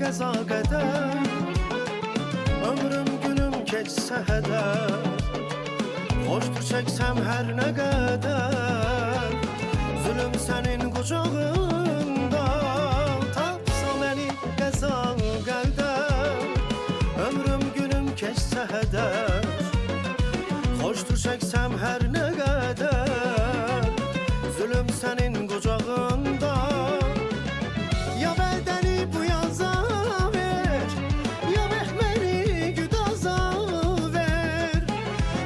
qəza qədər ömrüm günüm keçsə hədər xoşdur çəksəm hər nə qədər zülüm sənin qucağında tapsa məni qəza qədər ömrüm günüm keçsə hədər xoşdur çəksəm hər nə qədər zülüm sənin qucağında ya bədəni bu yaza ver ya məhməni güdaza ver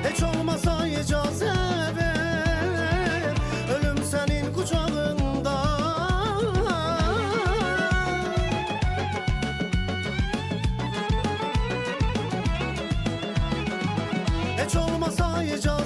heç olmasa icazə ver ölüm sənin qucağında heç olmasa icazə